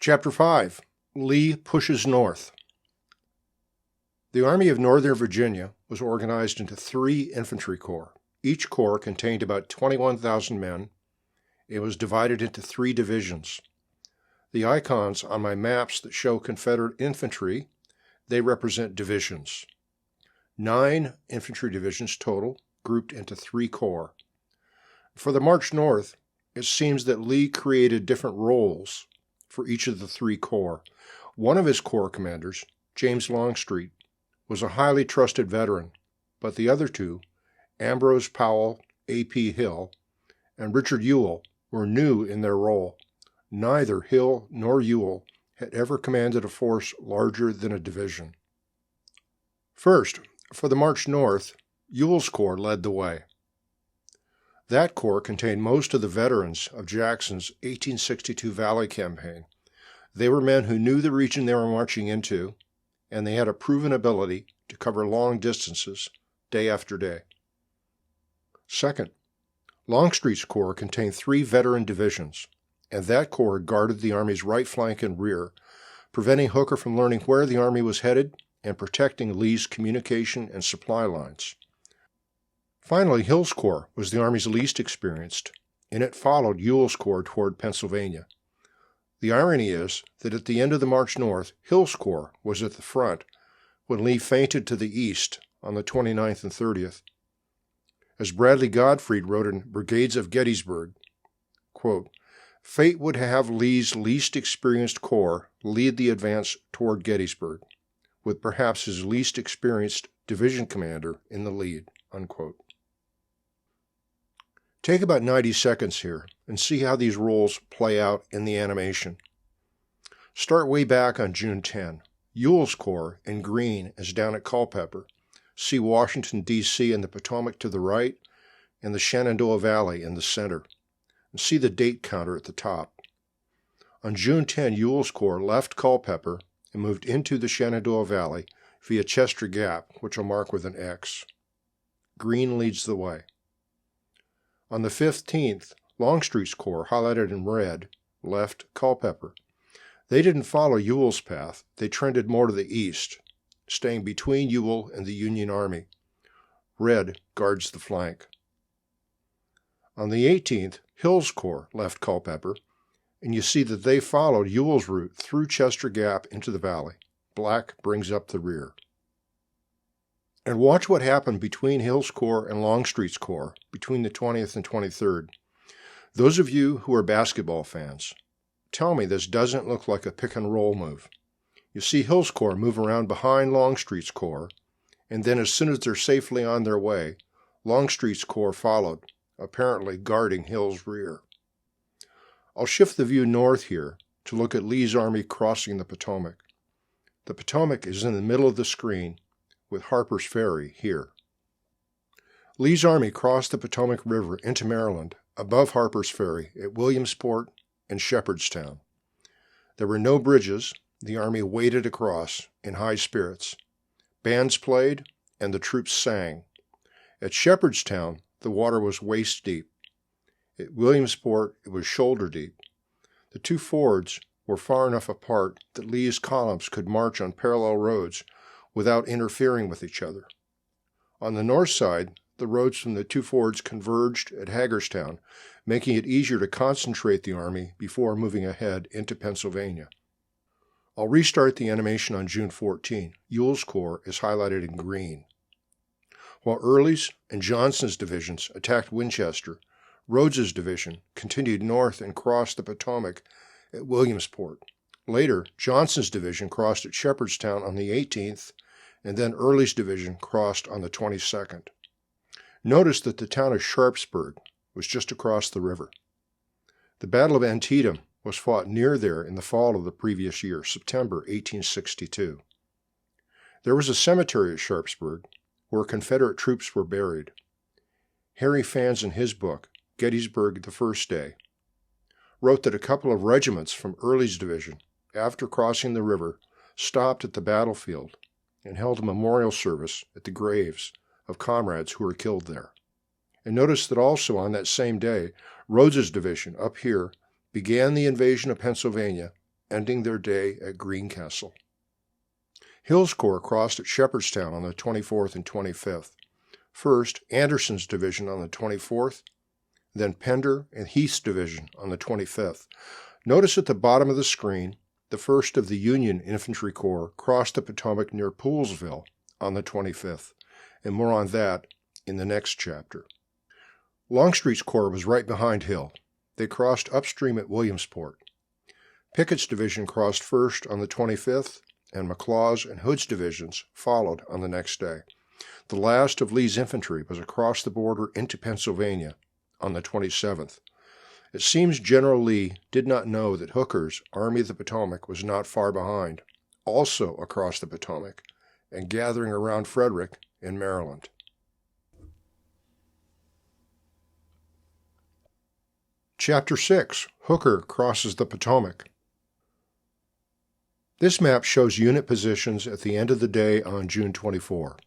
Chapter 5. Lee pushes north. The Army of Northern Virginia was organized into 3 infantry corps. Each corps contained about 21,000 men. It was divided into 3 divisions. The icons on my maps that show Confederate infantry, they represent divisions. 9 infantry divisions total, grouped into 3 corps. For the march north, it seems that Lee created different roles for each of the 3 corps. One of his corps commanders, James Longstreet, was a highly trusted veteran, but the other 2, Ambrose Powell, A.P. Hill, and Richard Ewell, were new in their role. Neither Hill nor Ewell had ever commanded a force larger than a division. First, for the march north, Ewell's corps led the way. That corps contained most of the veterans of Jackson's 1862 Valley Campaign. They were men who knew the region they were marching into, and they had a proven ability to cover long distances day after day. Second, Longstreet's corps contained 3 veteran divisions, and that corps guarded the Army's right flank and rear, preventing Hooker from learning where the Army was headed and protecting Lee's communication and supply lines. Finally, Hill's corps was the Army's least experienced, and it followed Ewell's corps toward Pennsylvania. The irony is that at the end of the march north, Hill's corps was at the front when Lee feinted to the east on the 29th and 30th. As Bradley Gottfried wrote in Brigades of Gettysburg, quote, "Fate would have Lee's least experienced corps lead the advance toward Gettysburg, with perhaps his least experienced division commander in the lead," unquote. Take about 90 seconds here and see how these roles play out in the animation. Start way back on June 10. Ewell's corps in green is down at Culpeper. See Washington, D.C. and the Potomac to the right, and the Shenandoah Valley in the center. And see the date counter at the top. On June 10, Ewell's corps left Culpeper and moved into the Shenandoah Valley via Chester Gap, which I'll mark with an X. Green leads the way. On the 15th, Longstreet's corps, highlighted in red, left Culpeper. They didn't follow Ewell's path. They trended more to the east, staying between Ewell and the Union Army. Red guards the flank. On the 18th, Hill's corps left Culpeper, and you see that they followed Ewell's route through Chester Gap into the valley. Black brings up the rear. And watch what happened between Hill's corps and Longstreet's corps between the 20th and 23rd. Those of you who are basketball fans, tell me this doesn't look like a pick-and-roll move. You see Hill's corps move around behind Longstreet's corps, and then as soon as they're safely on their way, Longstreet's corps followed, apparently guarding Hill's rear. I'll shift the view north here to look at Lee's army crossing the Potomac. The Potomac is in the middle of the screen, with Harper's Ferry here. Lee's army crossed the Potomac River into Maryland above Harper's Ferry at Williamsport and Shepherdstown. There were no bridges. The army waded across in high spirits. Bands played, and the troops sang. At Shepherdstown, the water was waist deep. At Williamsport, it was shoulder deep. The 2 fords were far enough apart that Lee's columns could march on parallel roads without interfering with each other. On the north side, the roads from the 2 fords converged at Hagerstown, making it easier to concentrate the army before moving ahead into Pennsylvania. I'll restart the animation on June 14. Ewell's corps is highlighted in green. While Early's and Johnson's divisions attacked Winchester, Rodes's division continued north and crossed the Potomac at Williamsport. Later, Johnson's division crossed at Shepherdstown on the 18th, and then Early's division crossed on the 22nd. Notice that the town of Sharpsburg was just across the river. The Battle of Antietam was fought near there in the fall of the previous year, September 1862. There was a cemetery at Sharpsburg where Confederate troops were buried. Harry Fans, in his book, Gettysburg the First Day, wrote that a couple of regiments from Early's division, after crossing the river, stopped at the battlefield and held a memorial service at the graves of comrades who were killed there. And notice that also on that same day, Rodes's division up here began the invasion of Pennsylvania ending their day at Greencastle. Hill's Corps crossed at Shepherdstown on the 24th and 25th. First, Anderson's division on the 24th, then Pender and Heath's division on the 25th. Notice at the bottom of the screen, the 1st of the Union Infantry Corps crossed the Potomac near Poolesville on the 25th, and more on that in the next chapter. Longstreet's Corps was right behind Hill. They crossed upstream at Williamsport. Pickett's division crossed first on the 25th, and McLaw's and Hood's divisions followed on the next day. The last of Lee's infantry was across the border into Pennsylvania on the 27th. It seems General Lee did not know that Hooker's Army of the Potomac was not far behind, also across the Potomac, and gathering around Frederick in Maryland. Chapter 6. Hooker crosses the Potomac. This map shows unit positions at the end of the day on June 24.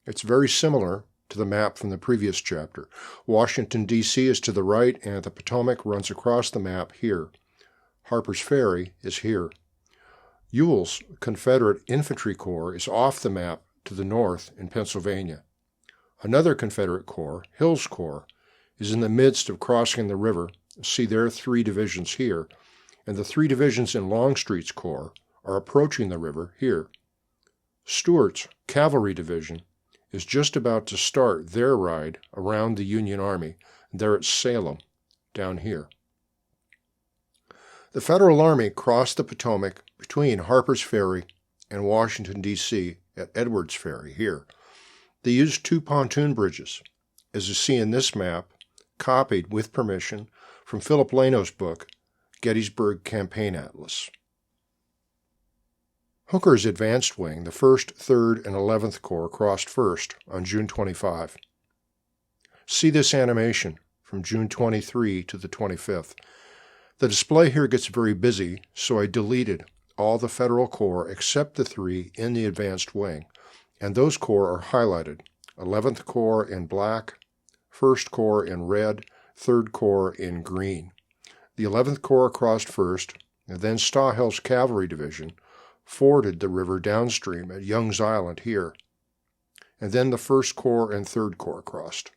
It's very similar to the map from the previous chapter. Washington, D.C. is to the right, and the Potomac runs across the map here. Harper's Ferry is here. Ewell's Confederate Infantry Corps is off the map to the north in Pennsylvania. Another Confederate corps, Hill's Corps, is in the midst of crossing the river. See their 3 divisions here, and the 3 divisions in Longstreet's Corps are approaching the river here. Stewart's Cavalry Division is just about to start their ride around the Union Army. They're at Salem, down here. The Federal Army crossed the Potomac between Harper's Ferry and Washington, D.C. at Edwards Ferry here. They used 2 pontoon bridges, as you see in this map, copied with permission from Philip Lano's book, Gettysburg Campaign Atlas. Hooker's advanced wing, the 1st, 3rd, and 11th Corps, crossed first on June 25. See this animation from June 23 to the 25th. The display here gets very busy, so I deleted all the Federal Corps except the 3 in the advanced wing, and those corps are highlighted: 11th Corps in black, 1st Corps in red, 3rd Corps in green. The 11th Corps crossed first, and then Stahell's Cavalry Division forded the river downstream at Young's Island here, and then the 1st Corps and 3rd Corps crossed.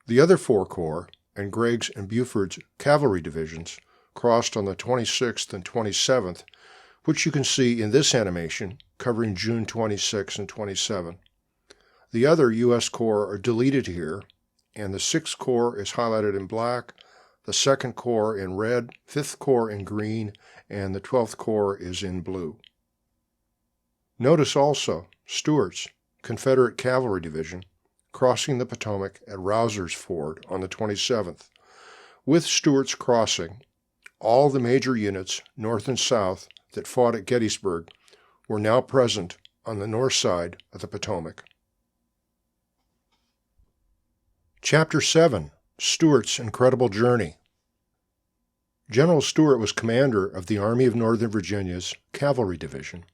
The other 4 corps and Gregg's and Buford's cavalry divisions crossed on the 26th and 27th, which you can see in this animation covering June 26 and 27. The other U.S. Corps are deleted here, and the 6th Corps is highlighted in black, the 2nd Corps in red, 5th Corps in green, and the 12th Corps is in blue. Notice also Stewart's Confederate Cavalry Division crossing the Potomac at Rouser's Ford on the 27th. With Stewart's crossing, all the major units, north and south, that fought at Gettysburg were now present on the north side of the Potomac. Chapter 7. Stewart's Incredible Journey. General Stewart was commander of the Army of Northern Virginia's Cavalry Division,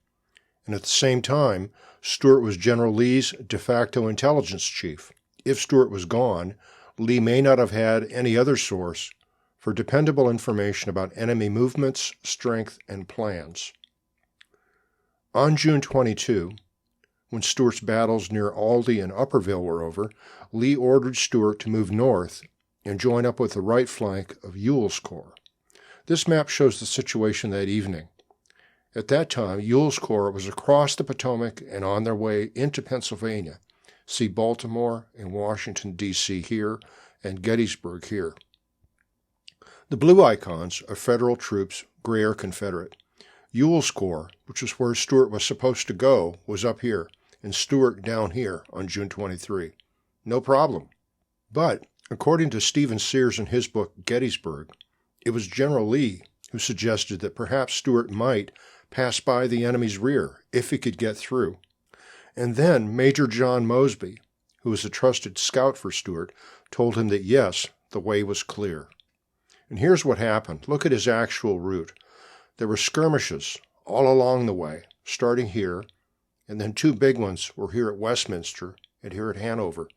and at the same time, Stewart was General Lee's de facto intelligence chief. If Stewart was gone, Lee may not have had any other source for dependable information about enemy movements, strength, and plans. On June 22, when Stewart's battles near Aldie and Upperville were over, Lee ordered Stewart to move north and join up with the right flank of Ewell's Corps. This map shows the situation that evening. At that time, Ewell's Corps was across the Potomac and on their way into Pennsylvania. See Baltimore and Washington, D.C. here, and Gettysburg here. The blue icons are Federal troops, gray are Confederate. Ewell's Corps, which is where Stewart was supposed to go, was up here, and Stewart down here on June 23. No problem. But, according to Stephen Sears in his book Gettysburg, it was General Lee who suggested that perhaps Stewart might pass by the enemy's rear if he could get through. And then Major John Mosby, who was a trusted scout for Stewart, told him that yes, the way was clear. And here's what happened. Look at his actual route. There were skirmishes all along the way, starting here, and then 2 big ones were here at Westminster and here at Hanover.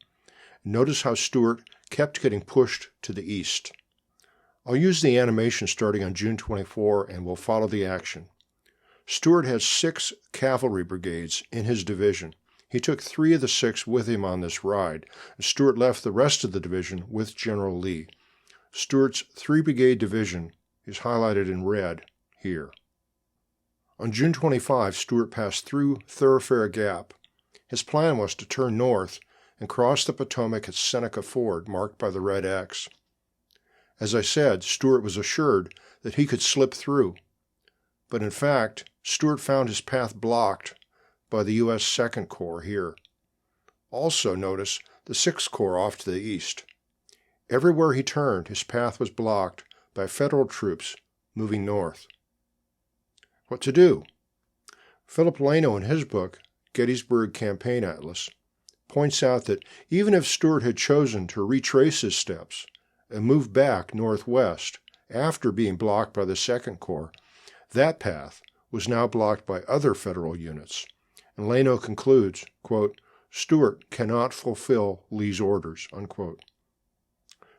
Notice how Stewart kept getting pushed to the east. I'll use the animation starting on June 24 and we'll follow the action. Stewart has 6 cavalry brigades in his division. He took 3 of the 6 with him on this ride, and Stewart left the rest of the division with General Lee. Stewart's 3-brigade division is highlighted in red here. On June 25, Stewart passed through Thoroughfare Gap. His plan was to turn north and cross the Potomac at Seneca Ford, marked by the red X. As I said, Stewart was assured that he could slip through, but in fact, Stewart found his path blocked by the U.S. 2nd Corps here. Also notice the 6th Corps off to the east. Everywhere he turned, his path was blocked by Federal troops moving north. What to do? Philip Lano, in his book, Gettysburg Campaign Atlas, points out that even if Stewart had chosen to retrace his steps and move back northwest after being blocked by the 2nd Corps, that path was now blocked by other Federal units. And Lano concludes, quote, Stewart cannot fulfill Lee's orders, unquote.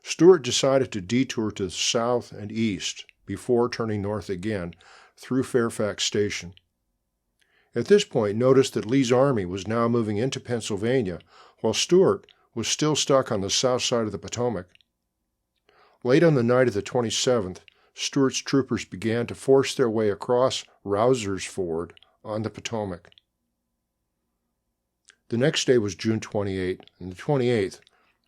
Stewart decided to detour to the south and east before turning north again through Fairfax Station. At this point, notice that Lee's army was now moving into Pennsylvania, while Stewart was still stuck on the south side of the Potomac. Late on the night of the 27th, Stewart's troopers began to force their way across Rouser's Ford on the Potomac. The next day was June 28, and the 28th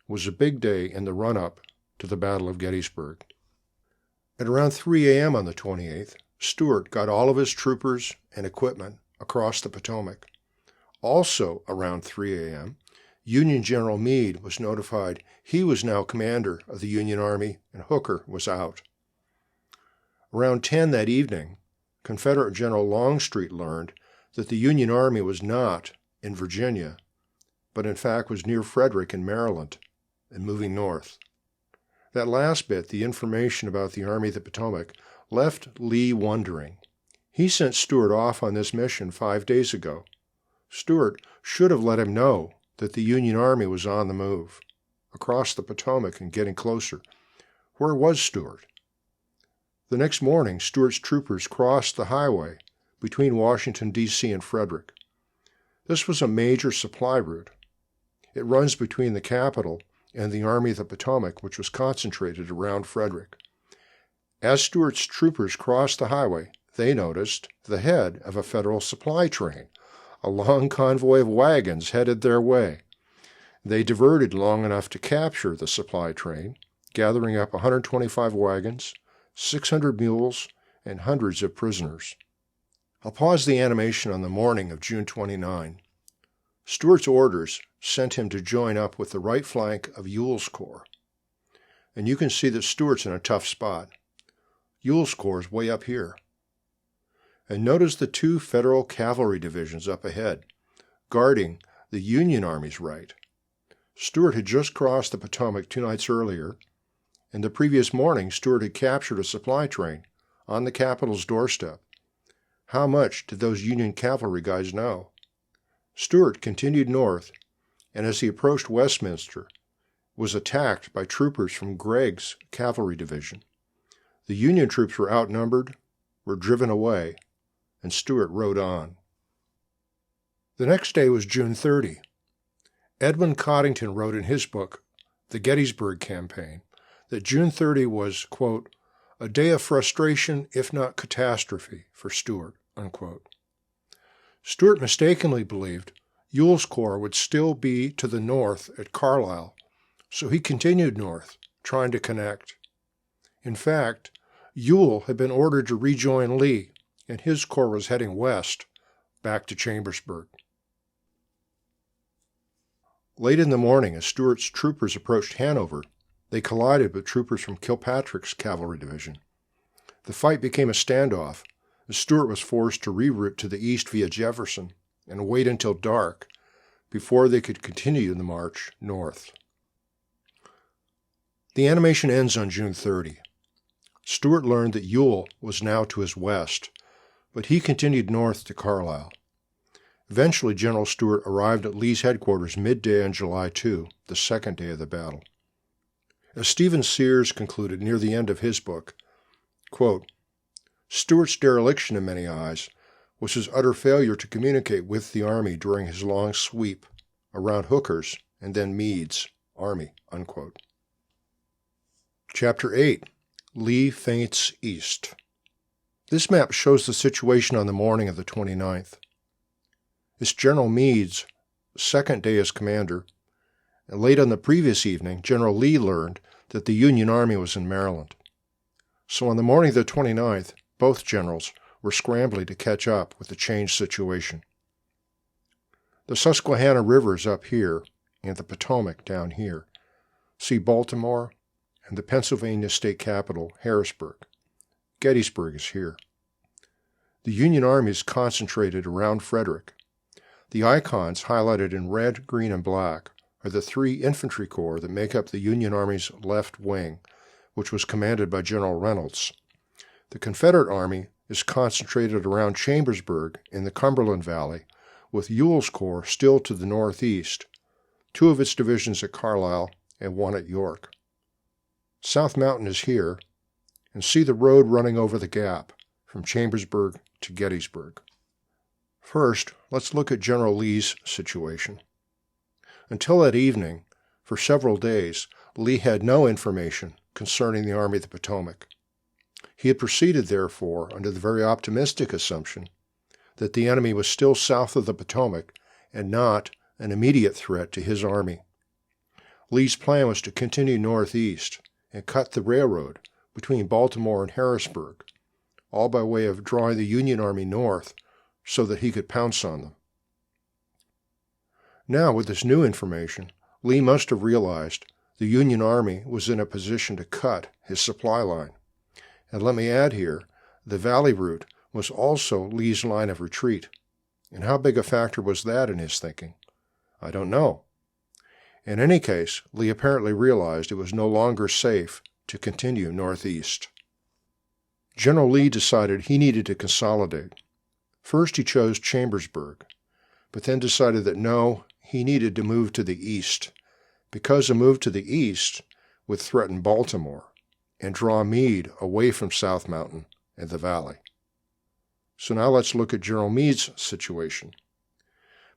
was a big day in the run-up to the Battle of Gettysburg. At around 3 a.m. on the 28th, Stewart got all of his troopers and equipment across the Potomac. Also around 3 a.m., Union General Meade was notified he was now commander of the Union Army and Hooker was out. Around 10 that evening, Confederate General Longstreet learned that the Union Army was not in Virginia, but in fact was near Frederick in Maryland and moving north. That last bit, the information about the Army of the Potomac, left Lee wondering. He sent Stewart off on this mission 5 days ago. Stewart should have let him know that the Union Army was on the move, across the Potomac and getting closer. Where was Stewart? The next morning, Stewart's troopers crossed the highway between Washington, D.C. and Frederick. This was a major supply route. It runs between the capital and the Army of the Potomac, which was concentrated around Frederick. As Stewart's troopers crossed the highway, they noticed the head of a Federal supply train. A long convoy of wagons headed their way. They diverted long enough to capture the supply train, gathering up 125 wagons, 600 mules, and hundreds of prisoners. I'll pause the animation on the morning of June 29. Stewart's orders sent him to join up with the right flank of Ewell's Corps. And you can see that Stewart's in a tough spot. Ewell's Corps is way up here. And notice the 2 Federal cavalry divisions up ahead, guarding the Union Army's right. Stewart had just crossed the Potomac 2 nights earlier, and the previous morning Stewart had captured a supply train on the Capitol's doorstep. How much did those Union cavalry guys know? Stewart continued north, and as he approached Westminster, was attacked by troopers from Gregg's cavalry division. The Union troops were outnumbered, were driven away, and Stewart rode on. The next day was June 30. Edwin Coddington wrote in his book, The Gettysburg Campaign, that June 30 was, quote, a day of frustration, if not catastrophe, for Stewart, unquote. Stewart mistakenly believed Ewell's Corps would still be to the north at Carlisle, so he continued north, trying to connect. In fact, Ewell had been ordered to rejoin Lee, and his corps was heading west, back to Chambersburg. Late in the morning, as Stewart's troopers approached Hanover, they collided with troopers from Kilpatrick's cavalry division. The fight became a standoff, as Stewart was forced to reroute to the east via Jefferson and wait until dark before they could continue the march north. The animation ends on June 30. Stewart learned that Ewell was now to his west, but he continued north to Carlisle. Eventually, General Stewart arrived at Lee's headquarters midday on July 2, the second day of the battle. As Stephen Sears concluded near the end of his book, quote, Stewart's dereliction in many eyes was his utter failure to communicate with the Army during his long sweep around Hooker's and then Meade's Army, unquote. Chapter 8. Lee Feints East. This map shows the situation on the morning of the 29th. It's General Meade's second day as commander, and late on the previous evening, General Lee learned that the Union Army was in Maryland. So on the morning of the 29th, both generals were scrambling to catch up with the changed situation. The Susquehanna River is up here, and the Potomac down here. See Baltimore and the Pennsylvania state capital, Harrisburg. Gettysburg is here. The Union Army is concentrated around Frederick. The icons highlighted in red, green, and black are the three infantry corps that make up the Union Army's left wing, which was commanded by General Reynolds. The Confederate Army is concentrated around Chambersburg in the Cumberland Valley, with Ewell's Corps still to the northeast, two of its divisions at Carlisle and one at York. South Mountain is here, and see the road running over the gap from Chambersburg to Gettysburg. First, let's look at General Lee's situation. Until that evening, for several days, Lee had no information concerning the Army of the Potomac. He had proceeded, therefore, under the very optimistic assumption that the enemy was still south of the Potomac and not an immediate threat to his army. Lee's plan was to continue northeast and cut the railroad between Baltimore and Harrisburg, all by way of drawing the Union Army north so that he could pounce on them. Now, with this new information, Lee must have realized the Union Army was in a position to cut his supply line. And let me add here, the Valley route was also Lee's line of retreat. And how big a factor was that in his thinking? I don't know. In any case, Lee apparently realized it was no longer safe to continue northeast. General Lee decided he needed to consolidate. First he chose Chambersburg, but then decided that no, he needed to move to the east, because a move to the east would threaten Baltimore and draw Meade away from South Mountain and the Valley. So now let's look at General Meade's situation.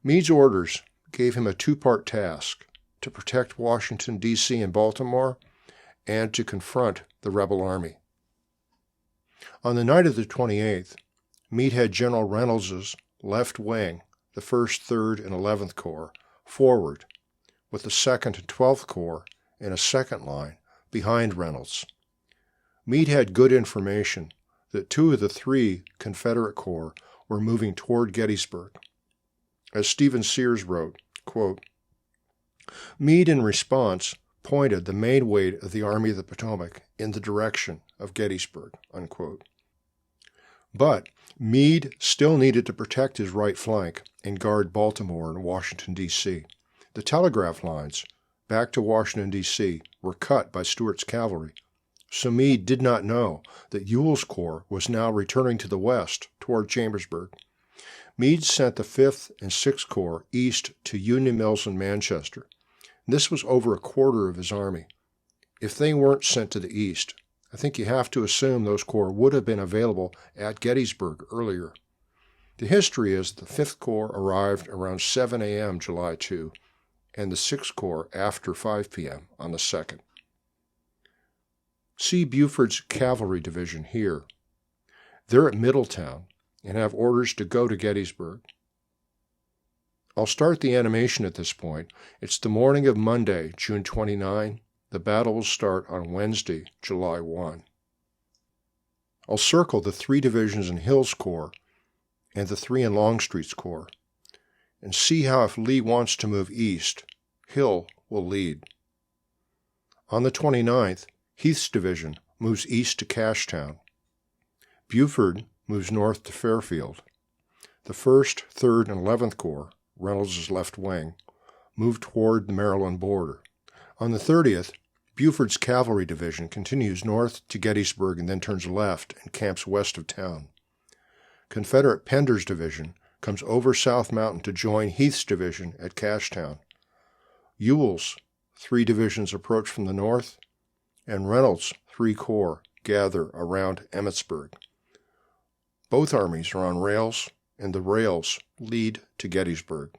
Meade's orders gave him a two-part task: to protect Washington, D.C. and Baltimore, and to confront the rebel army. On the night of the 28th, Meade had General Reynolds's left wing, the 1st, 3rd, and 11th Corps, forward, with the 2nd and 12th Corps in a second line behind Reynolds. Meade had good information that two of the three Confederate corps were moving toward Gettysburg. As Stephen Sears wrote, quote, Meade, in response, pointed the main weight of the Army of the Potomac in the direction of Gettysburg, unquote. But Meade still needed to protect his right flank and guard Baltimore and Washington, D.C. The telegraph lines back to Washington, D.C. were cut by Stewart's cavalry, so Meade did not know that Ewell's Corps was now returning to the west toward Chambersburg. Meade sent the 5th and 6th Corps east to Union Mills and Manchester. This was over a quarter of his army. If they weren't sent to the east, I think you have to assume those corps would have been available at Gettysburg earlier. The history is the 5th Corps arrived around 7 a.m. July 2, and the 6th Corps after 5 p.m. on the 2nd. See Buford's cavalry division here. They're at Middletown and have orders to go to Gettysburg. I'll start the animation at this point. It's the morning of Monday, June 29. The battle will start on Wednesday, July 1. I'll circle the 3 divisions in Hill's Corps and the 3 in Longstreet's Corps, and see how if Lee wants to move east, Hill will lead. On the 29th, Heath's division moves east to Cashtown. Buford moves north to Fairfield. The 1st, 3rd, and 11th Corps, Reynolds' left wing, move toward the Maryland border. On the 30th, Buford's cavalry division continues north to Gettysburg and then turns left and camps west of town. Confederate Pender's division comes over South Mountain to join Heath's division at Cashtown. Ewell's 3 divisions approach from the north, and Reynolds' 3 Corps gather around Emmetsburg. Both armies are on rails, and the rails lead to Gettysburg.